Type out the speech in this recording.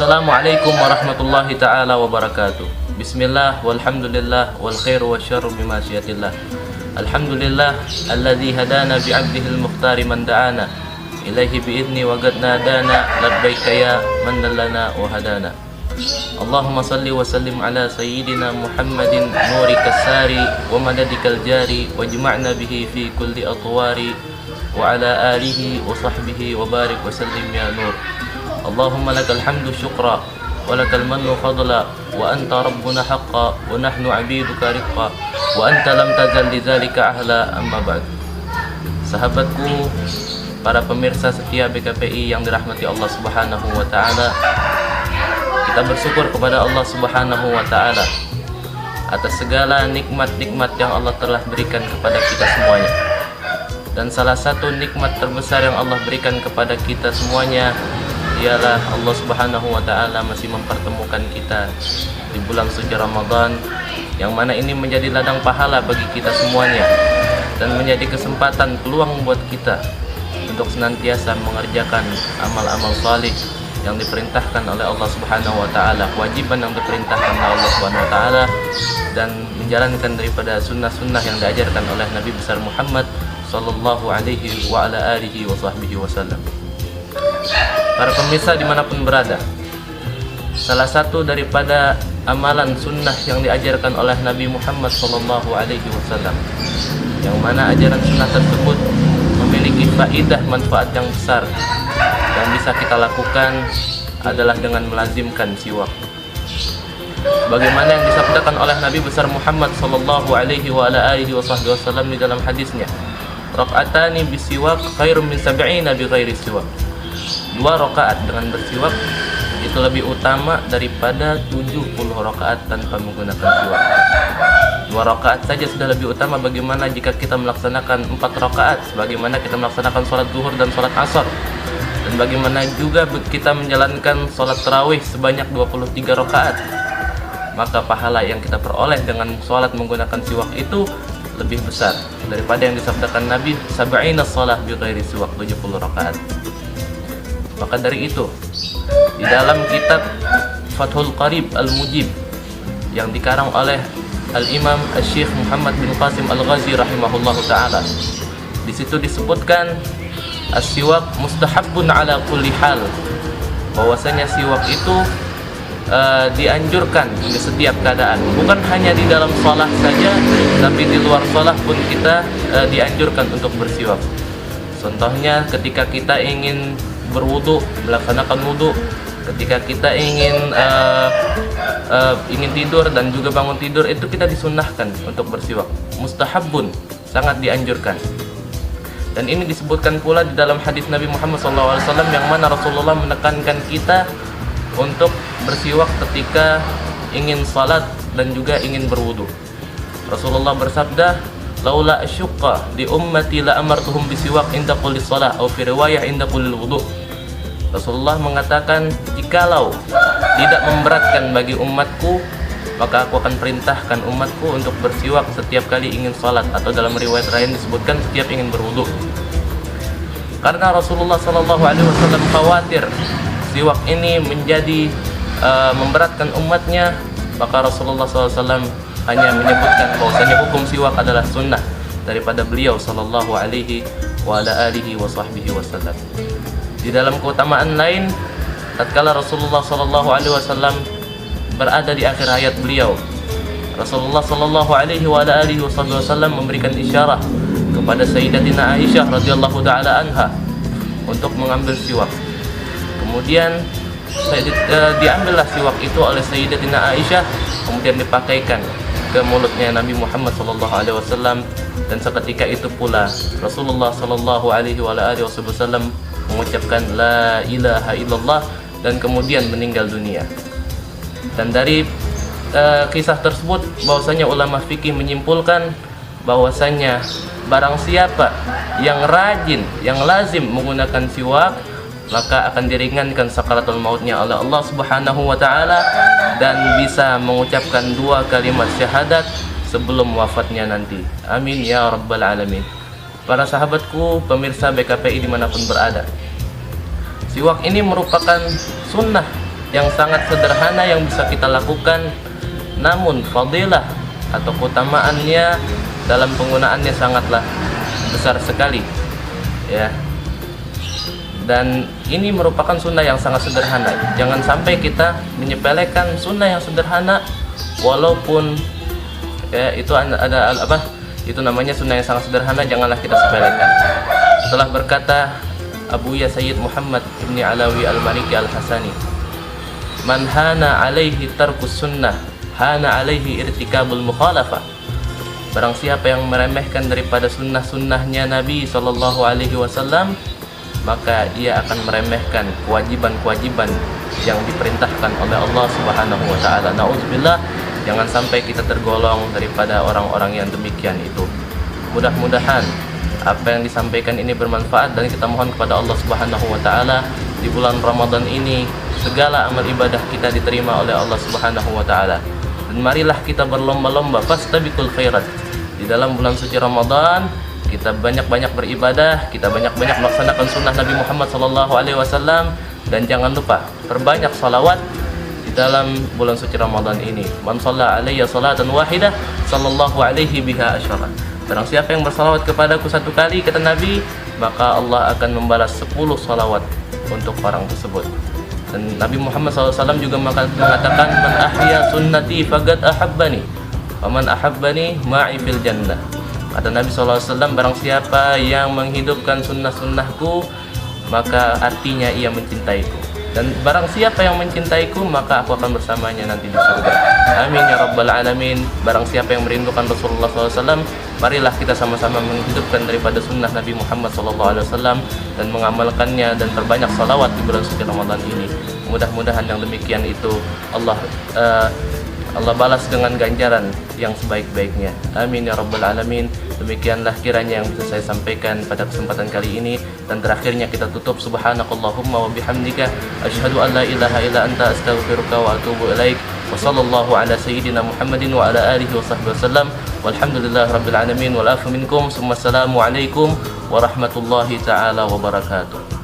Assalamualaikum warahmatullahi ta'ala wabarakatuh. Bismillah walhamdulillah wal khairu wasyarru bimasyiatillah. Alhamdulillah alladzi hadana bi'abdihil mukhtari man da'ana ilaihi bi'idni wa qad nadana labbaika ya man dallana wa hadana. Allahumma salli wa sallim ala sayyidina Muhammadin nurika sari wa madadikal jari wajma'na bihi fi kulli atwari wa ala alihi wa sahbihi wa barik wa sallim ya nur. Allahumma lakal hamdu syukra wa lakal mannu fadla wa anta rabbuna haqqa wa nahnu abiduka riqqa wa anta lam tazal lidzalika ahla amma ba'd. Sahabatku, para pemirsa setia BKPI yang dirahmati Allah Subhanahu wa taala, kita bersyukur kepada Allah Subhanahu wa taala atas segala nikmat-nikmat yang Allah telah berikan kepada kita semuanya. Dan salah satu nikmat terbesar yang Allah berikan kepada kita semuanya ialah Allah Subhanahu wa taala masih mempertemukan kita di bulan suci Ramadan, yang mana ini menjadi ladang pahala bagi kita semuanya dan menjadi kesempatan peluang buat kita untuk senantiasa mengerjakan amal-amal salih yang diperintahkan oleh Allah Subhanahu wa taala, kewajiban yang diperintahkan oleh Allah Subhanahu wa taala, dan menjalankan daripada sunnah-sunnah yang diajarkan oleh Nabi besar Muhammad sallallahu alaihi wa ala alihi wa sahbihi wasallam. Para pemirsa dimanapun berada, salah satu daripada amalan sunnah yang diajarkan oleh Nabi Muhammad sallallahu alaihi wasallam, yang mana ajaran sunnah tersebut memiliki faidah manfaat yang besar dan bisa kita lakukan adalah dengan melazimkan siwak. Bagaimana yang disabdakan oleh Nabi besar Muhammad sallallahu alaihi wa ala alihi wasallam di dalam hadisnya, rakaatani bisiwak khairum min sab'ina bi ghairi siwak. 2 rakaat dengan bersiwak itu lebih utama daripada 70 rakaat tanpa menggunakan siwak. 2 rakaat saja sudah lebih utama, bagaimana jika kita melaksanakan 4 rakaat, sebagaimana kita melaksanakan sholat zuhur dan sholat asar, dan bagaimana juga kita menjalankan sholat tarawih sebanyak 23 rakaat. Maka pahala yang kita peroleh dengan sholat menggunakan siwak itu lebih besar daripada yang disabdakan Nabi, sab'ina shalah bi ghairi siwak, 70 rakaat. Maka dari itu, di dalam kitab Fathul Qarib Al-Mujib yang dikarang oleh Al-Imam Al-Syekh Muhammad bin Qasim Al-Ghazi rahimahullahu ta'ala, di situ disebutkan as-siwak mustahabbun ala kulli hal, bahwasanya siwak itu dianjurkan di setiap keadaan, bukan hanya di dalam shalah saja, tapi di luar shalah pun kita dianjurkan untuk bersiwak. Contohnya ketika kita ingin berwudu, melaksanakan wudu, ketika kita ingin tidur dan juga bangun tidur, itu kita disunnahkan untuk bersiwak, mustahabun, sangat dianjurkan. Dan ini disebutkan pula di dalam hadis Nabi Muhammad SAW, yang mana Rasulullah menekankan kita untuk bersiwak ketika ingin salat dan juga ingin berwudu. Rasulullah bersabda, laula asyqa li ummati la amartuhum bisiwak inda kulli shalah, atau fi riwayah inda kulli wudu. Rasulullah mengatakan, jikalau tidak memberatkan bagi umatku, maka aku akan perintahkan umatku untuk bersiwak setiap kali ingin salat, atau dalam riwayat lain disebutkan setiap ingin berwudu. Karena Rasulullah SAW khawatir siwak ini menjadi memberatkan umatnya, maka Rasulullah SAW hanya menyebutkan bahwasanya hukum siwak adalah sunnah daripada beliau sallallahu alaihi wa ala alihi wa sahbihi wasallam. Di dalam keutamaan lain, tatkala Rasulullah sallallahu alaihi wasallam berada di akhir hayat beliau, Rasulullah sallallahu alaihi wa ala alihi wasallam memberikan isyarah kepada Sayyidatina Aisyah radhiyallahu taala anha untuk mengambil siwak. Kemudian diambillah siwak itu oleh Sayyidatina Aisyah, kemudian dipakaikan ke mulutnya Nabi Muhammad sallallahu alaihi wasallam, dan seketika itu pula Rasulullah sallallahu alaihi wasallam mengucapkan la ilaha illallah dan kemudian meninggal dunia. Dan dari kisah tersebut bahwasanya ulama fikih menyimpulkan bahwasanya barang siapa yang rajin, yang lazim menggunakan siwak, maka akan diringankan sakaratul mautnya oleh Allah Subhanahu wa taala dan bisa mengucapkan 2 kalimat syahadat sebelum wafatnya nanti. Amin ya rabbal alamin. Para sahabatku, pemirsa BKPI dimanapun berada, siwak ini merupakan sunnah yang sangat sederhana yang bisa kita lakukan, namun fadilah atau keutamaannya dalam penggunaannya sangatlah besar sekali, ya. Dan ini merupakan sunnah yang sangat sederhana. Jangan sampai kita menyepelekan sunnah yang sederhana, walaupun ya itu ada apa? Itu namanya sunnah yang sangat sederhana, janganlah kita sepelekan. Setelah berkata Abuya Sayyid Muhammad Ibni Alawi Al-Maliki Al-Hasani, "Man hana alaihi tarkus sunnah, hana alaihi irtikabul mukhalafah." Barang siapa yang meremehkan daripada sunnah-sunnahnya Nabi SAW, maka ia akan meremehkan kewajiban-kewajiban yang diperintahkan oleh Allah Subhanahu wa taala. Nauzubillah, jangan sampai kita tergolong daripada orang-orang yang demikian itu. Mudah-mudahan apa yang disampaikan ini bermanfaat, dan kita mohon kepada Allah Subhanahu wa taala di bulan Ramadan ini segala amal ibadah kita diterima oleh Allah Subhanahu wa taala. Dan marilah kita berlomba-lomba fastabiqul khairat. Di dalam bulan suci Ramadan kita banyak-banyak beribadah, kita banyak-banyak melaksanakan sunnah Nabi Muhammad SAW, dan jangan lupa perbanyak salawat di dalam bulan suci Ramadan ini. Man shalla alayya salatan wahidah sallallahu alaihi biha asyara. Barang siapa yang bersalawat kepadaku satu kali, kata Nabi, maka Allah akan membalas 10 salawat untuk orang tersebut. Dan Nabi Muhammad SAW juga mengatakan, man ahya sunnati faqad ahabbani wa man ahabbani ma'i fil jannah. Kata Nabi SAW, barang siapa yang menghidupkan sunnah-sunnahku, maka artinya ia mencintaiku. Dan barang siapa yang mencintaiku, maka aku akan bersamanya nanti di surga. Amin ya rabbal alamin. Barang siapa yang merindukan Rasulullah SAW, marilah kita sama-sama menghidupkan daripada sunnah Nabi Muhammad SAW dan mengamalkannya, dan perbanyak salawat di bulan suci Ramadan ini. Mudah-mudahan yang demikian itu Allah balas dengan ganjaran yang sebaik-baiknya. Amin ya rabbal alamin. Demikianlah kiranya yang bisa saya sampaikan pada kesempatan kali ini, dan terakhirnya kita tutup subhanakallahumma wa bihamdika asyhadu an la ilaha illa anta astaghfiruka wa atubu ilaik. Wa sallallahu ala sayyidina Muhammadin wa ala alihi wa sahbihi wasallam. Walhamdulillahi rabbil alamin wal afu minkum. Assalamu alaikum warahmatullahi taala wabarakatuh.